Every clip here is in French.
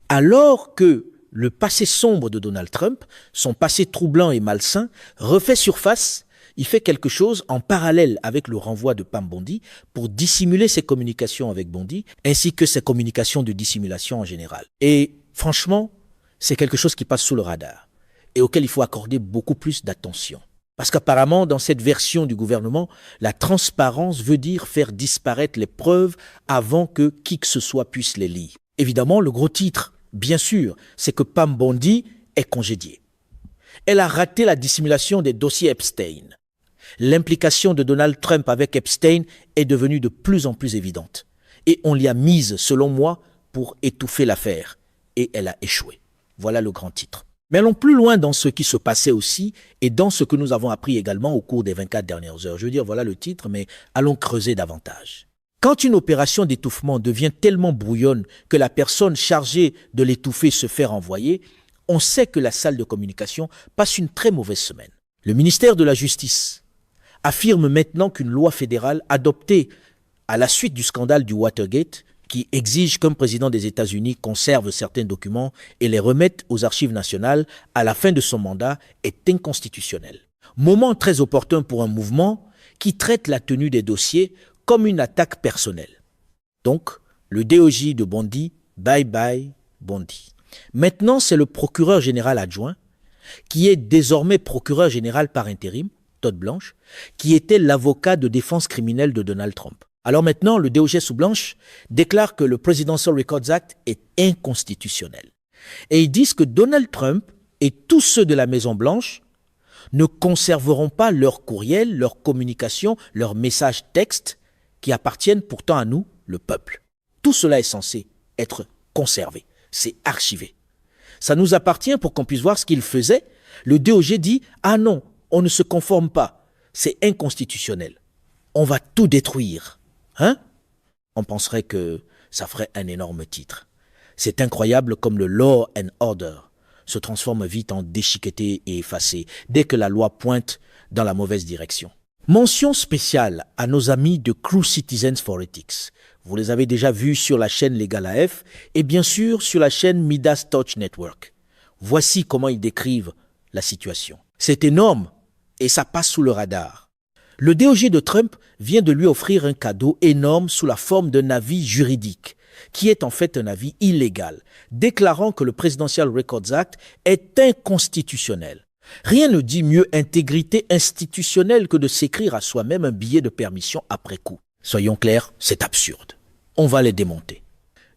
Alors que le passé sombre de Donald Trump, son passé troublant et malsain, refait surface. Il fait quelque chose en parallèle avec le renvoi de Pam Bondi pour dissimuler ses communications avec Bondi, ainsi que ses communications de dissimulation en général. Et franchement, c'est quelque chose qui passe sous le radar et auquel il faut accorder beaucoup plus d'attention. Parce qu'apparemment, dans cette version du gouvernement, la transparence veut dire faire disparaître les preuves avant que qui que ce soit puisse les lire. Évidemment, le gros titre, bien sûr, c'est que Pam Bondi est congédiée. Elle a raté la dissimulation des dossiers Epstein. L'implication de Donald Trump avec Epstein est devenue de plus en plus évidente. Et on l'y a mise, selon moi, pour étouffer l'affaire. Et elle a échoué. Voilà le grand titre. Mais allons plus loin dans ce qui se passait aussi et dans ce que nous avons appris également au cours des 24 dernières heures. Je veux dire, voilà le titre, mais allons creuser davantage. Quand une opération d'étouffement devient tellement brouillonne que la personne chargée de l'étouffer se fait renvoyer, on sait que la salle de communication passe une très mauvaise semaine. Le ministère de la Justice affirme maintenant qu'une loi fédérale adoptée à la suite du scandale du Watergate, qui exige qu'un président des États-Unis conserve certains documents et les remette aux archives nationales à la fin de son mandat, est inconstitutionnelle. Moment très opportun pour un mouvement qui traite la tenue des dossiers comme une attaque personnelle. Donc, le DOJ de Bondi, bye bye Bondi. Maintenant, c'est le procureur général adjoint, qui est désormais procureur général par intérim, Todd Blanche, qui était l'avocat de défense criminelle de Donald Trump. Alors maintenant, le DOJ sous Blanche déclare que le Presidential Records Act est inconstitutionnel. Et ils disent que Donald Trump et tous ceux de la Maison-Blanche ne conserveront pas leurs courriels, leurs communications, leurs messages textes qui appartiennent pourtant à nous, le peuple. Tout cela est censé être conservé, c'est archivé. Ça nous appartient pour qu'on puisse voir ce qu'il faisait. Le DOJ dit « Ah non, on ne se conforme pas, c'est inconstitutionnel. On va tout détruire. » Hein? On penserait que ça ferait un énorme titre. C'est incroyable comme le law and order se transforme vite en déchiqueté et effacé dès que la loi pointe dans la mauvaise direction. Mention spéciale à nos amis de Crew Citizens for Ethics. Vous les avez déjà vus sur la chaîne Légal AF et bien sûr sur la chaîne Midas Touch Network. Voici comment ils décrivent la situation. C'est énorme et ça passe sous le radar. Le DOJ de Trump vient de lui offrir un cadeau énorme sous la forme d'un avis juridique, qui est en fait un avis illégal, déclarant que le Presidential Records Act est inconstitutionnel. Rien ne dit mieux intégrité institutionnelle que de s'écrire à soi-même un billet de permission après coup. Soyons clairs, c'est absurde. On va les démonter.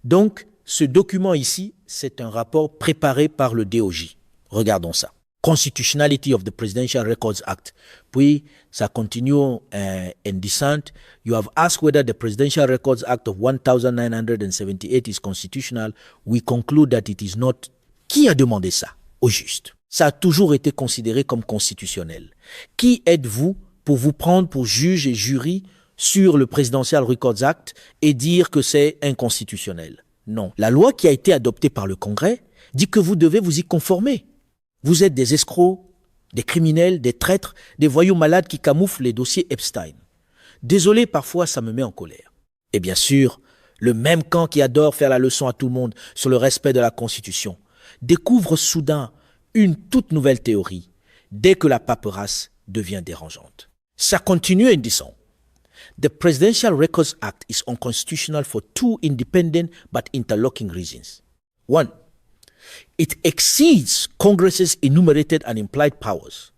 Donc, ce document ici, c'est un rapport préparé par le DOJ. Regardons ça. Constitutionality of the Presidential Records Act. Puis, ça continue in descent. You have asked whether the Presidential Records Act of 1978 is constitutional. We conclude that it is not. Qui a demandé ça? Au juste. Ça a toujours été considéré comme constitutionnel. Qui êtes-vous pour vous prendre pour juge et jury sur le Presidential Records Act et dire que c'est inconstitutionnel? Non. La loi qui a été adoptée par le Congrès dit que vous devez vous y conformer. Vous êtes des escrocs, des criminels, des traîtres, des voyous malades qui camouflent les dossiers Epstein. Désolé, parfois ça me met en colère. Et bien sûr, le même camp qui adore faire la leçon à tout le monde sur le respect de la Constitution découvre soudain une toute nouvelle théorie dès que la paperasse devient dérangeante. Ça continue en disant « The Presidential Records Act is unconstitutional for two independent but interlocking reasons. One, it exceeds Congress's enumerated and implied powers,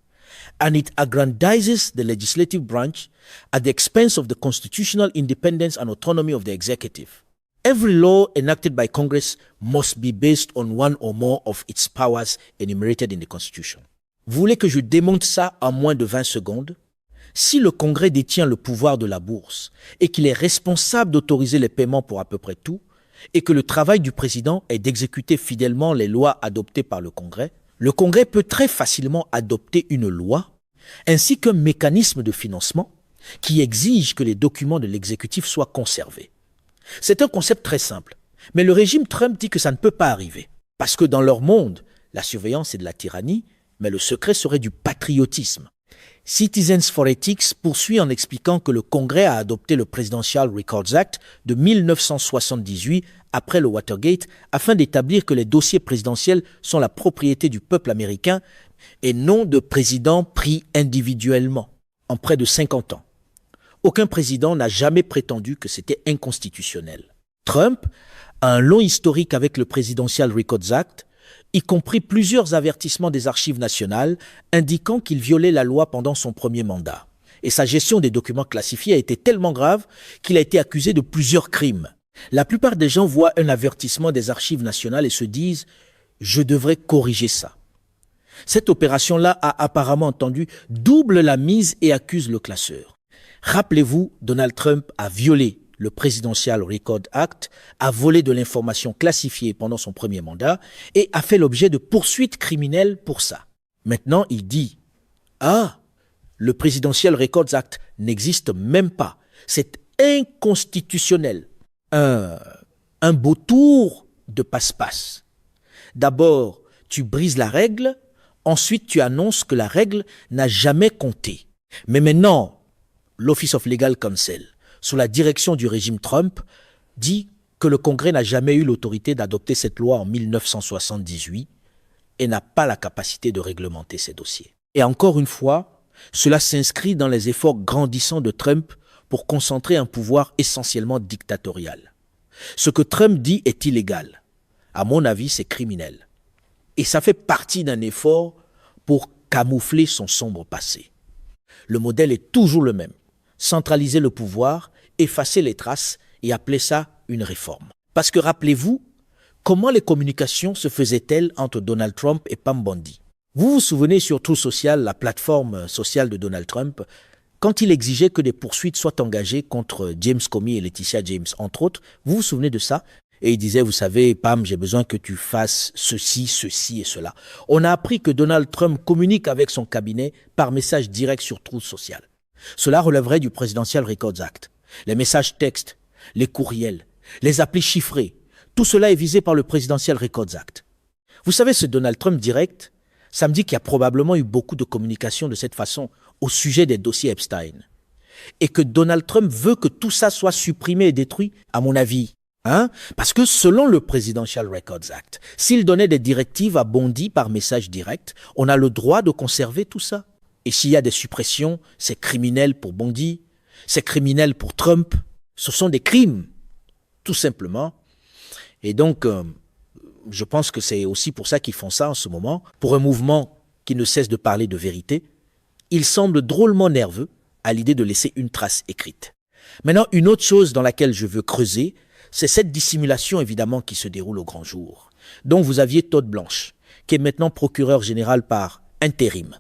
and it aggrandizes the legislative branch at the expense of the constitutional independence and autonomy of the executive. Every law enacted by Congress must be based on one or more of its powers enumerated in the Constitution. » Vous voulez que je démonte ça en moins de 20 secondes? Si le Congrès détient le pouvoir de la bourse et qu'il est responsable d'autoriser les paiements pour à peu près tout, et que le travail du président est d'exécuter fidèlement les lois adoptées par le Congrès peut très facilement adopter une loi ainsi qu'un mécanisme de financement qui exige que les documents de l'exécutif soient conservés. C'est un concept très simple, mais le régime Trump dit que ça ne peut pas arriver parce que dans leur monde, la surveillance est de la tyrannie, mais le secret serait du patriotisme. Citizens for Ethics poursuit en expliquant que le Congrès a adopté le Presidential Records Act de 1978 après le Watergate afin d'établir que les dossiers présidentiels sont la propriété du peuple américain et non de présidents pris individuellement en près de 50 ans. Aucun président n'a jamais prétendu que c'était inconstitutionnel. Trump a un long historique avec le Presidential Records Act, y compris plusieurs avertissements des archives nationales indiquant qu'il violait la loi pendant son premier mandat. Et sa gestion des documents classifiés a été tellement grave qu'il a été accusé de plusieurs crimes. La plupart des gens voient un avertissement des archives nationales et se disent « je devrais corriger ça ». Cette opération-là a apparemment entendu double la mise et accuse le classeur. Rappelez-vous, Donald Trump a violé le Presidential Record Act, a volé de l'information classifiée pendant son premier mandat et a fait l'objet de poursuites criminelles pour ça. Maintenant, il dit « Ah, le Presidential Records Act n'existe même pas. C'est inconstitutionnel. » Un beau tour de passe-passe. D'abord, tu brises la règle, ensuite tu annonces que la règle n'a jamais compté. Mais maintenant, l'Office of Legal Counsel, sous la direction du régime Trump, dit que le Congrès n'a jamais eu l'autorité d'adopter cette loi en 1978 et n'a pas la capacité de réglementer ces dossiers. Et encore une fois, cela s'inscrit dans les efforts grandissants de Trump pour concentrer un pouvoir essentiellement dictatorial. Ce que Trump dit est illégal. À mon avis, c'est criminel. Et ça fait partie d'un effort pour camoufler son sombre passé. Le modèle est toujours le même. Centraliser le pouvoir, effacer les traces et appeler ça une réforme. Parce que rappelez-vous, comment les communications se faisaient-elles entre Donald Trump et Pam Bondi? Vous vous souvenez sur Truth Social, la plateforme sociale de Donald Trump, quand il exigeait que des poursuites soient engagées contre James Comey et Laetitia James, entre autres, vous vous souvenez de ça? Et il disait, vous savez, Pam, j'ai besoin que tu fasses ceci, ceci et cela. On a appris que Donald Trump communique avec son cabinet par message direct sur Truth Social. Cela relèverait du Presidential Records Act. Les messages textes, les courriels, les appels chiffrés, tout cela est visé par le Presidential Records Act. Vous savez, ce Donald Trump direct, ça me dit qu'il y a probablement eu beaucoup de communication de cette façon au sujet des dossiers Epstein. Et que Donald Trump veut que tout ça soit supprimé et détruit, à mon avis. Parce que selon le Presidential Records Act, s'il donnait des directives à Bondi par message direct, on a le droit de conserver tout ça. Et s'il y a des suppressions, c'est criminel pour Bondi, c'est criminel pour Trump. Ce sont des crimes, tout simplement. Et donc, je pense que c'est aussi pour ça qu'ils font ça en ce moment, pour un mouvement qui ne cesse de parler de vérité. Il semble drôlement nerveux à l'idée de laisser une trace écrite. Maintenant, une autre chose dans laquelle je veux creuser, c'est cette dissimulation évidemment qui se déroule au grand jour. Donc vous aviez Todd Blanche, qui est maintenant procureur général par intérim.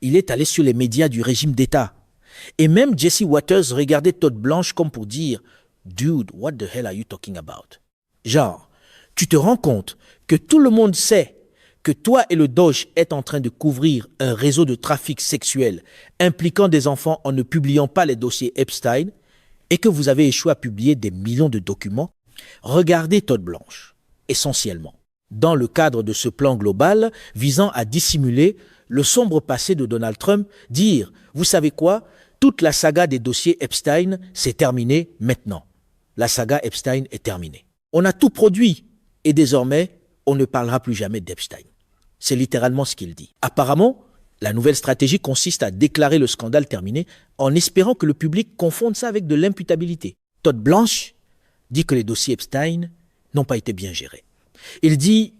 Il est allé sur les médias du régime d'État. Et même Jesse Waters regardait Todd Blanche comme pour dire « Dude, what the hell are you talking about ?» Genre, tu te rends compte que tout le monde sait que toi et le Doge êtes en train de couvrir un réseau de trafic sexuel impliquant des enfants en ne publiant pas les dossiers Epstein et que vous avez échoué à publier des millions de documents. Regardez Todd Blanche, essentiellement, dans le cadre de ce plan global visant à dissimuler le sombre passé de Donald Trump, dire, vous savez quoi, toute la saga des dossiers Epstein, c'est terminé maintenant. La saga Epstein est terminée. On a tout produit et désormais, on ne parlera plus jamais d'Epstein. C'est littéralement ce qu'il dit. Apparemment, la nouvelle stratégie consiste à déclarer le scandale terminé en espérant que le public confonde ça avec de l'imputabilité. Todd Blanche dit que les dossiers Epstein n'ont pas été bien gérés. Il dit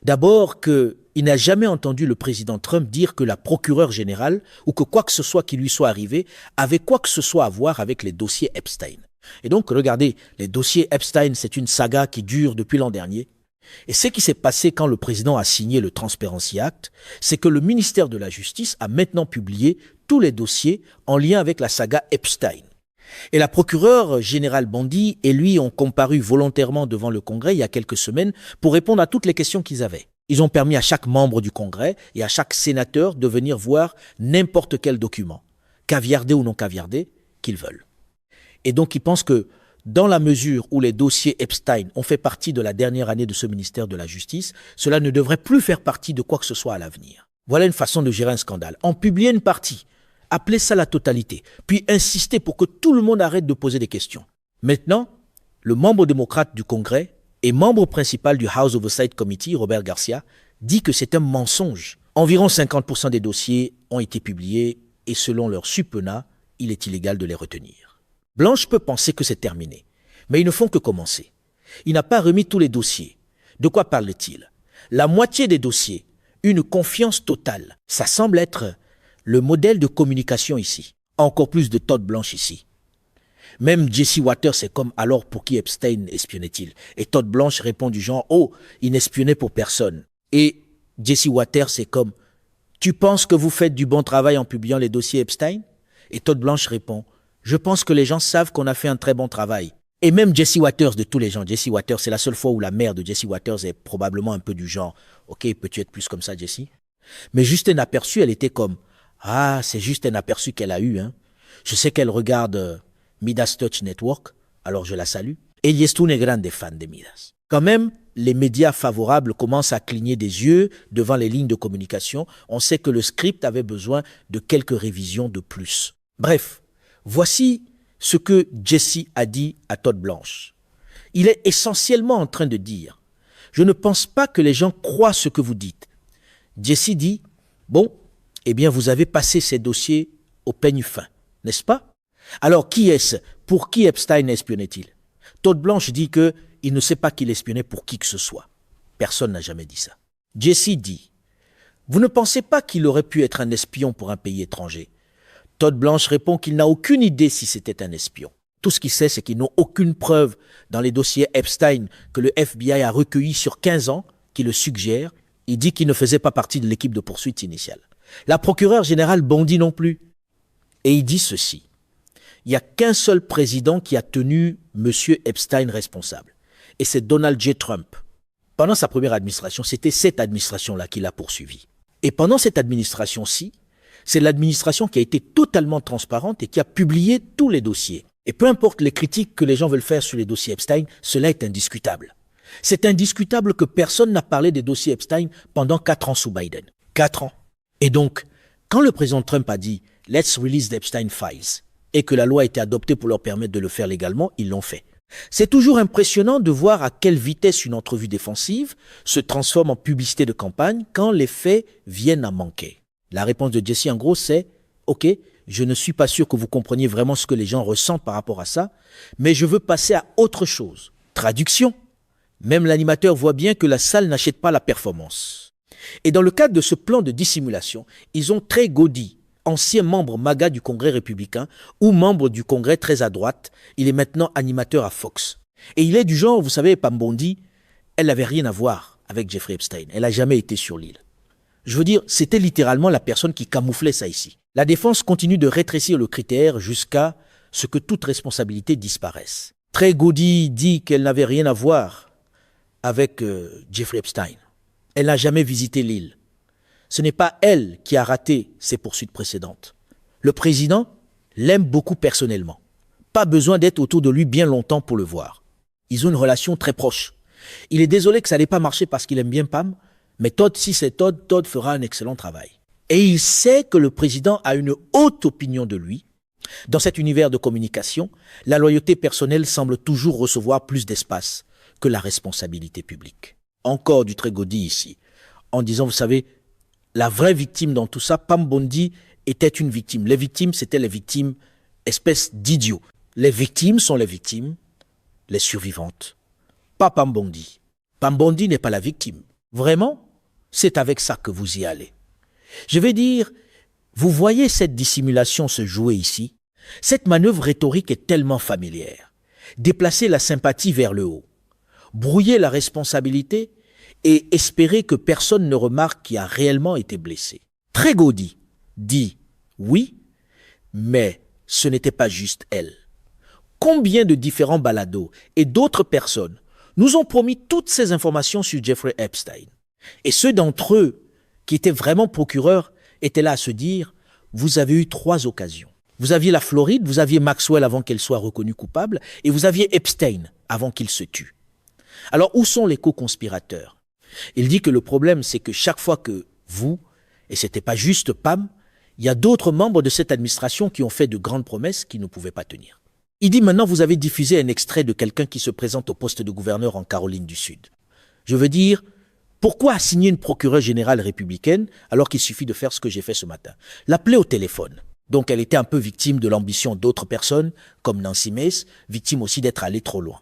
d'abord qu'il n'a jamais entendu le président Trump dire que la procureure générale ou que quoi que ce soit qui lui soit arrivé avait quoi que ce soit à voir avec les dossiers Epstein. Et donc, regardez, les dossiers Epstein, c'est une saga qui dure depuis l'an dernier. Et ce qui s'est passé quand le président a signé le Transparency Act, c'est que le ministère de la Justice a maintenant publié tous les dossiers en lien avec la saga Epstein. Et la procureure générale Bondi et lui ont comparu volontairement devant le Congrès il y a quelques semaines pour répondre à toutes les questions qu'ils avaient. Ils ont permis à chaque membre du Congrès et à chaque sénateur de venir voir n'importe quel document, caviardé ou non caviardé, qu'ils veulent. Et donc ils pensent que dans la mesure où les dossiers Epstein ont fait partie de la dernière année de ce ministère de la Justice, cela ne devrait plus faire partie de quoi que ce soit à l'avenir. Voilà une façon de gérer un scandale. En publier une partie, Appelez ça la totalité. Puis insistez pour que tout le monde arrête de poser des questions. Maintenant, le membre démocrate du Congrès et membre principal du House Oversight Committee, Robert Garcia, dit que c'est un mensonge. Environ 50% des dossiers ont été publiés et selon leur subpena, il est illégal de les retenir. Blanche peut penser que c'est terminé, mais ils ne font que commencer. Il n'a pas remis tous les dossiers. De quoi parle-t-il? La moitié des dossiers, une confiance totale. Ça semble être le modèle de communication ici. Encore plus de Todd Blanche ici. Même Jesse Waters, c'est comme alors pour qui Epstein espionnait-il? Et Todd Blanche répond du genre, oh, il n'espionnait pour personne. Et Jesse Waters, c'est comme, tu penses que vous faites du bon travail en publiant les dossiers Epstein? Et Todd Blanche répond, je pense que les gens savent qu'on a fait un très bon travail. Et même Jesse Waters, de tous les gens, Jesse Waters, c'est la seule fois où la mère de Jesse Waters est probablement un peu du genre, ok, peux-tu être plus comme ça, Jesse? Mais juste un aperçu, elle était comme, ah, c'est juste un aperçu qu'elle a eu, hein. Je sais qu'elle regarde Midas Touch Network, alors je la salue. Ella est une grande fan de Midas. Quand même, les médias favorables commencent à cligner des yeux devant les lignes de communication. On sait que le script avait besoin de quelques révisions de plus. Bref, voici ce que Jesse a dit à Todd Blanche. Il est essentiellement en train de dire, je ne pense pas que les gens croient ce que vous dites. Jesse dit, bon, eh bien vous avez passé ces dossiers au peigne fin, n'est-ce pas? Alors, qui est-ce? Pour qui Epstein espionnait-il? Todd Blanche dit qu'il ne sait pas qu'il espionnait pour qui que ce soit. Personne n'a jamais dit ça. Jesse dit, vous ne pensez pas qu'il aurait pu être un espion pour un pays étranger? Todd Blanche répond qu'il n'a aucune idée si c'était un espion. Tout ce qu'il sait, c'est qu'ils n'ont aucune preuve dans les dossiers Epstein que le FBI a recueillis sur 15 ans qui le suggèrent. Il dit qu'il ne faisait pas partie de l'équipe de poursuite initiale. La procureure générale bondit non plus. Et il dit ceci. Il n'y a qu'un seul président qui a tenu M. Epstein responsable. Et c'est Donald J. Trump. Pendant sa première administration, c'était cette administration-là qui l'a poursuivi. Et pendant cette administration-ci, c'est l'administration qui a été totalement transparente et qui a publié tous les dossiers. Et peu importe les critiques que les gens veulent faire sur les dossiers Epstein, cela est indiscutable. C'est indiscutable que personne n'a parlé des dossiers Epstein pendant 4 ans sous Biden. 4 ans. Et donc, quand le président Trump a dit « Let's release the Epstein files » et que la loi a été adoptée pour leur permettre de le faire légalement, ils l'ont fait. C'est toujours impressionnant de voir à quelle vitesse une entrevue défensive se transforme en publicité de campagne quand les faits viennent à manquer. La réponse de Jesse, en gros, c'est « Ok, je ne suis pas sûr que vous compreniez vraiment ce que les gens ressentent par rapport à ça, mais je veux passer à autre chose. » Traduction. Même l'animateur voit bien que la salle n'achète pas la performance. Et dans le cadre de ce plan de dissimulation, ils ont Trey Gowdy, ancien membre MAGA du Congrès républicain ou membre du Congrès très à droite. Il est maintenant animateur à Fox. Et il est du genre, vous savez, Pam Bondi, elle n'avait rien à voir avec Jeffrey Epstein. Elle n'a jamais été sur l'île. Je veux dire, c'était littéralement la personne qui camouflait ça ici. La défense continue de rétrécir le critère jusqu'à ce que toute responsabilité disparaisse. Trey Gowdy dit qu'elle n'avait rien à voir avec Jeffrey Epstein. Elle n'a jamais visité l'île. Ce n'est pas elle qui a raté ses poursuites précédentes. Le président l'aime beaucoup personnellement. Pas besoin d'être autour de lui bien longtemps pour le voir. Ils ont une relation très proche. Il est désolé que ça n'ait pas marché parce qu'il aime bien Pam, mais Todd, si c'est Todd, Todd fera un excellent travail. Et il sait que le président a une haute opinion de lui. Dans cet univers de communication, la loyauté personnelle semble toujours recevoir plus d'espace que la responsabilité publique. Encore du Trey Gowdy ici, en disant, vous savez, la vraie victime dans tout ça, Pam Bondi était une victime. Les victimes, c'était les victimes, espèce d'idiots. Les victimes sont les victimes, les survivantes. Pas Pam Bondi. Pam Bondi n'est pas la victime. Vraiment, c'est avec ça que vous y allez. Je vais dire, vous voyez cette dissimulation se jouer ici? Cette manœuvre rhétorique est tellement familière. Déplacer la sympathie vers le haut. Brouiller la responsabilité et espérer que personne ne remarque qui a réellement été blessé. Trey Gowdy dit oui, mais ce n'était pas juste elle. Combien de différents balados et d'autres personnes nous ont promis toutes ces informations sur Jeffrey Epstein? Et ceux d'entre eux qui étaient vraiment procureurs étaient là à se dire, vous avez eu 3 occasions. Vous aviez la Floride, vous aviez Maxwell avant qu'elle soit reconnue coupable, et vous aviez Epstein avant qu'il se tue. Alors où sont les co-conspirateurs? Il dit que le problème, c'est que chaque fois que vous, et c'était pas juste Pam, Il y a d'autres membres de cette administration qui ont fait de grandes promesses qu'ils ne pouvaient pas tenir. Il dit maintenant, vous avez diffusé un extrait de quelqu'un qui se présente au poste de gouverneur en Caroline du Sud. Je veux dire, pourquoi assigner une procureure générale républicaine alors qu'il suffit de faire ce que j'ai fait ce matin? L'appeler au téléphone. Donc elle était un peu victime de l'ambition d'autres personnes, comme Nancy Mace, victime aussi d'être allée trop loin.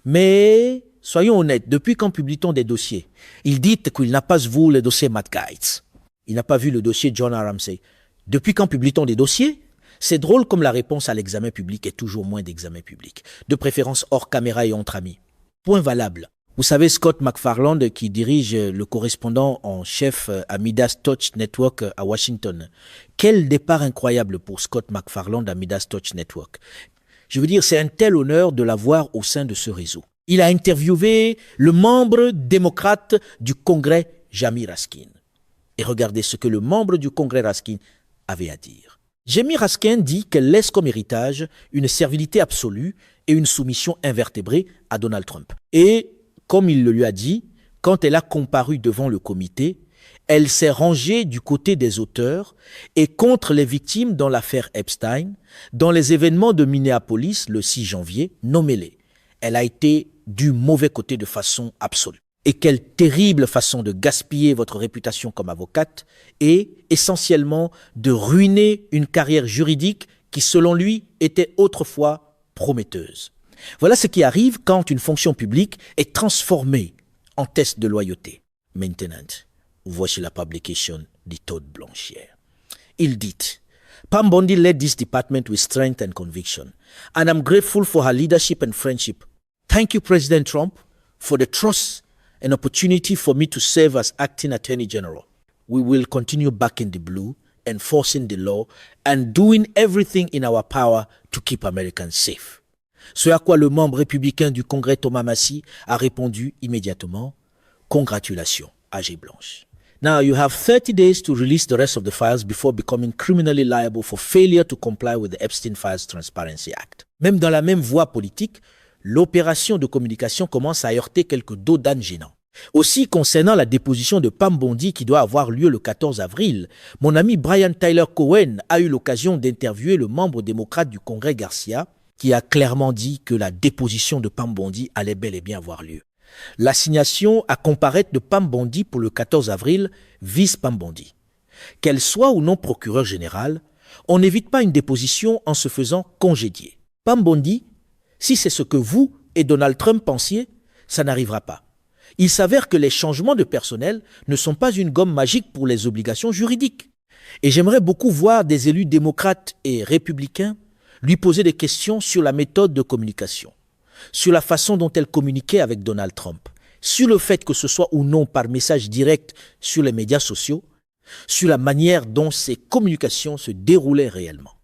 Mais soyons honnêtes, depuis quand publie-t-on des dossiers? Il dit qu'il n'a pas vu le dossier Matt Gaetz. Il n'a pas vu le dossier John Ramsey. Depuis quand publie-t-on des dossiers? C'est drôle comme la réponse à l'examen public est toujours moins d'examen public. De préférence hors caméra et entre amis. Point valable. Vous savez, Scott McFarland, qui dirige le correspondant en chef à Midas Touch Network à Washington. Quel départ incroyable pour Scott McFarland à Midas Touch Network. Je veux dire, c'est un tel honneur de l'avoir au sein de ce réseau. Il a interviewé le membre démocrate du Congrès, Jamie Raskin. Et regardez ce que le membre du Congrès Raskin avait à dire. Jamie Raskin dit qu'elle laisse comme héritage une servilité absolue et une soumission invertébrée à Donald Trump. Et comme il le lui a dit, quand elle a comparu devant le comité, elle s'est rangée du côté des auteurs et contre les victimes dans l'affaire Epstein, dans les événements de Minneapolis le 6 janvier, nommez-les. Elle a été du mauvais côté de façon absolue. Et quelle terrible façon de gaspiller votre réputation comme avocate et essentiellement de ruiner une carrière juridique qui, selon lui, était autrefois prometteuse. Voilà ce qui arrive quand une fonction publique est transformée en test de loyauté. Maintenant, voici la publication de Todd Blanchière. Il dit « Pam Bondi led this department with strength and conviction, and I'm grateful for her leadership and friendship. Thank you, President Trump, for the trust and opportunity for me to serve as acting Attorney General. We will continue backing the blue, enforcing the law, and doing everything in our power to keep Americans safe. » Ce à quoi le membre républicain du Congrès Thomas Massie a répondu immédiatement « Congratulations, AG Blanche. Now you have 30 days to release the rest of the files before becoming criminally liable for failure to comply with the Epstein Files Transparency Act. » Même dans la même voie politique, l'opération de communication commence à heurter quelques dos d'âne gênants. Aussi, concernant la déposition de Pam Bondi qui doit avoir lieu le 14 avril, mon ami Brian Tyler Cohen a eu l'occasion d'interviewer le membre démocrate du Congrès Garcia, qui a clairement dit que la déposition de Pam Bondi allait bel et bien avoir lieu. L'assignation à comparaître de Pam Bondi pour le 14 avril vise Pam Bondi. Qu'elle soit ou non procureur général, on n'évite pas une déposition en se faisant congédier. Pam Bondi, si c'est ce que vous et Donald Trump pensiez, ça n'arrivera pas. Il s'avère que les changements de personnel ne sont pas une gomme magique pour les obligations juridiques. Et j'aimerais beaucoup voir des élus démocrates et républicains lui poser des questions sur la méthode de communication, sur la façon dont elle communiquait avec Donald Trump, sur le fait que ce soit ou non par message direct sur les médias sociaux, sur la manière dont ces communications se déroulaient réellement.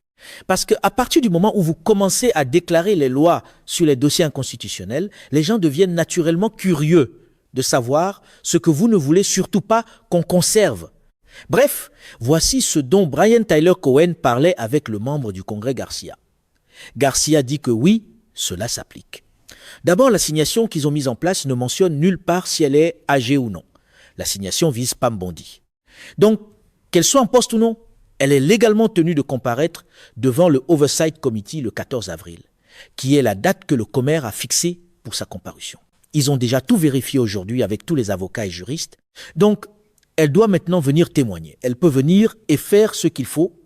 Parce qu'à partir du moment où vous commencez à déclarer les lois sur les dossiers inconstitutionnels, les gens deviennent naturellement curieux de savoir ce que vous ne voulez surtout pas qu'on conserve. Bref, voici ce dont Brian Tyler Cohen parlait avec le membre du Congrès Garcia. Garcia dit que oui, cela s'applique. D'abord, l'assignation qu'ils ont mise en place ne mentionne nulle part si elle est âgée ou non. L'assignation vise Pam Bondi. Donc, qu'elle soit en poste ou non, elle est légalement tenue de comparaître devant le Oversight Committee le 14 avril, qui est la date que le Comer a fixée pour sa comparution. Ils ont déjà tout vérifié aujourd'hui avec tous les avocats et juristes. Donc, elle doit maintenant venir témoigner. Elle peut venir et faire ce qu'il faut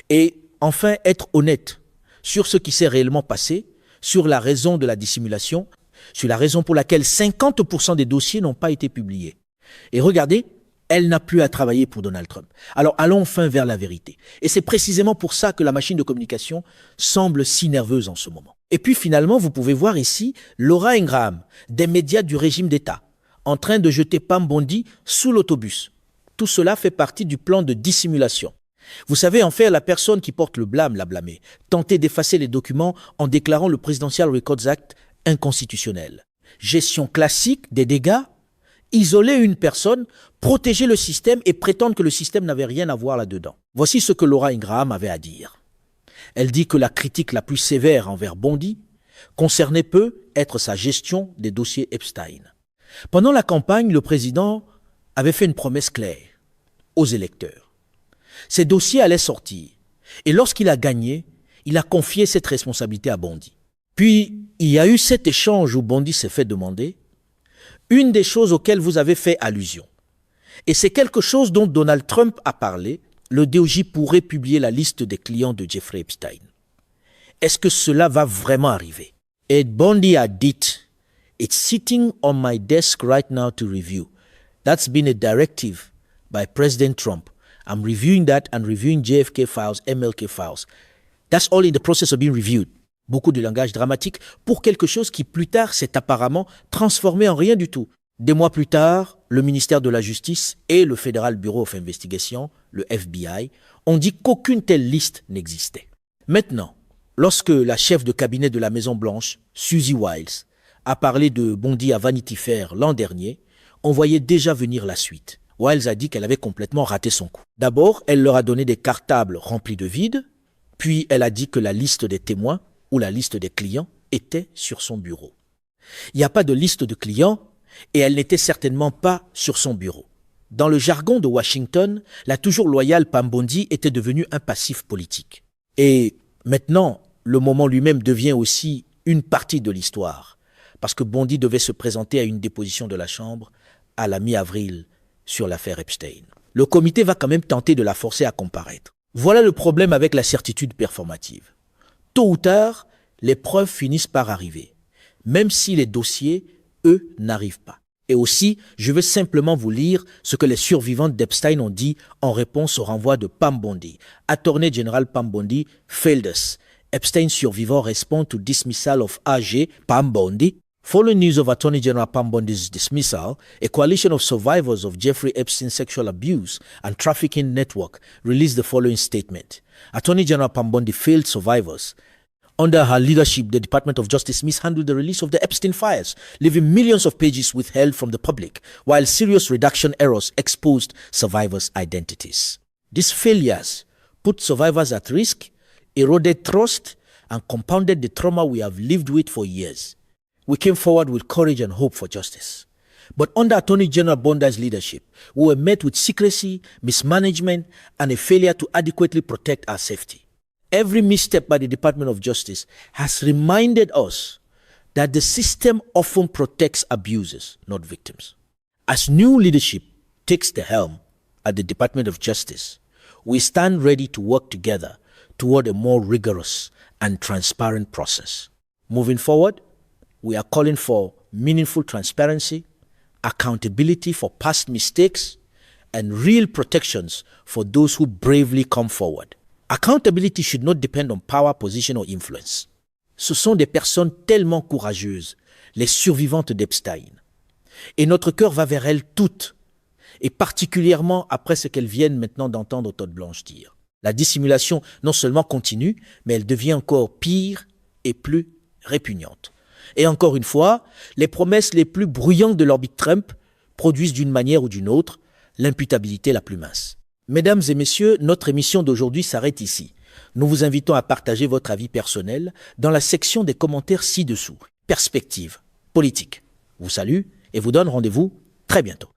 et enfin être honnête sur ce qui s'est réellement passé, sur la raison de la dissimulation, sur la raison pour laquelle 50% des dossiers n'ont pas été publiés. Et regardez, elle n'a plus à travailler pour Donald Trump. Alors allons enfin vers la vérité. Et c'est précisément pour ça que la machine de communication semble si nerveuse en ce moment. Et puis finalement, vous pouvez voir ici Laura Ingraham, des médias du régime d'État, en train de jeter Pam Bondi sous l'autobus. Tout cela fait partie du plan de dissimulation. Vous savez, en faire la personne qui porte le blâme l'a blâmé, tenter d'effacer les documents en déclarant le Presidential Records Act inconstitutionnel. Gestion classique des dégâts, isoler une personne, protéger le système et prétendre que le système n'avait rien à voir là-dedans. Voici ce que Laura Ingraham avait à dire. Elle dit que la critique la plus sévère envers Bondi concernait peut être sa gestion des dossiers Epstein. Pendant la campagne, le président avait fait une promesse claire aux électeurs. Ces dossiers allaient sortir. Et lorsqu'il a gagné, il a confié cette responsabilité à Bondi. Puis, il y a eu cet échange où Bondi s'est fait demander une des choses auxquelles vous avez fait allusion. Et c'est quelque chose dont Donald Trump a parlé. Le DOJ pourrait publier la liste des clients de Jeffrey Epstein. Est-ce que cela va vraiment arriver? Et Bondi a dit, it's sitting on my desk right now to review. That's been a directive by President Trump. I'm reviewing that and reviewing JFK files, MLK files. That's all in the process of being reviewed. Beaucoup de langage dramatique pour quelque chose qui plus tard s'est apparemment transformé en rien du tout. Des mois plus tard, le ministère de la Justice et le Federal Bureau of Investigation, le FBI, ont dit qu'aucune telle liste n'existait. Maintenant, lorsque la chef de cabinet de la Maison-Blanche, Susie Wiles, a parlé de Bondi à Vanity Fair l'an dernier, on voyait déjà venir la suite. Wiles a dit qu'elle avait complètement raté son coup. D'abord, elle leur a donné des cartables remplis de vide, puis elle a dit que la liste des témoins ou la liste des clients était sur son bureau. Il n'y a pas de liste de clients et elle n'était certainement pas sur son bureau. Dans le jargon de Washington, la toujours loyale Pam Bondi était devenue un passif politique. Et maintenant, le moment lui-même devient aussi une partie de l'histoire, parce que Bondi devait se présenter à une déposition de la Chambre à la mi-avril sur l'affaire Epstein. Le comité va quand même tenter de la forcer à comparaître. Voilà le problème avec la certitude performative. Tôt ou tard, les preuves finissent par arriver, même si les dossiers, eux, n'arrivent pas. Et aussi, je vais simplement vous lire ce que les survivantes d'Epstein ont dit en réponse au renvoi de Pam Bondi. Attorney General Pam Bondi failed us. Epstein survivor respond to dismissal of AG Pam Bondi. Following news of Attorney General Pam Bondi's dismissal, a coalition of survivors of Jeffrey Epstein's sexual abuse and trafficking network released the following statement. Attorney General Pam Bondi failed survivors. Under her leadership, the Department of Justice mishandled the release of the Epstein files, leaving millions of pages withheld from the public, while serious redaction errors exposed survivors' identities. These failures put survivors at risk, eroded trust, and compounded the trauma we have lived with for years. We came forward with courage and hope for justice. But under Attorney General Bondi's leadership, we were met with secrecy, mismanagement, and a failure to adequately protect our safety. Every misstep by the Department of Justice has reminded us that the system often protects abusers, not victims. As new leadership takes the helm at the Department of Justice, we stand ready to work together toward a more rigorous and transparent process. Moving forward, we are calling for meaningful transparency, accountability for past mistakes, and real protections for those who bravely come forward. Accountability should not depend on power, position or influence. Ce sont des personnes tellement courageuses, les survivantes d'Epstein. Et notre cœur va vers elles toutes, et particulièrement après ce qu'elles viennent maintenant d'entendre Todd Blanche dire. La dissimulation non seulement continue, mais elle devient encore pire et plus répugnante. Et encore une fois, les promesses les plus bruyantes de l'orbite Trump produisent d'une manière ou d'une autre l'imputabilité la plus mince. Mesdames et messieurs, notre émission d'aujourd'hui s'arrête ici. Nous vous invitons à partager votre avis personnel dans la section des commentaires ci-dessous. Perspective politique. Vous salue et vous donne rendez-vous très bientôt.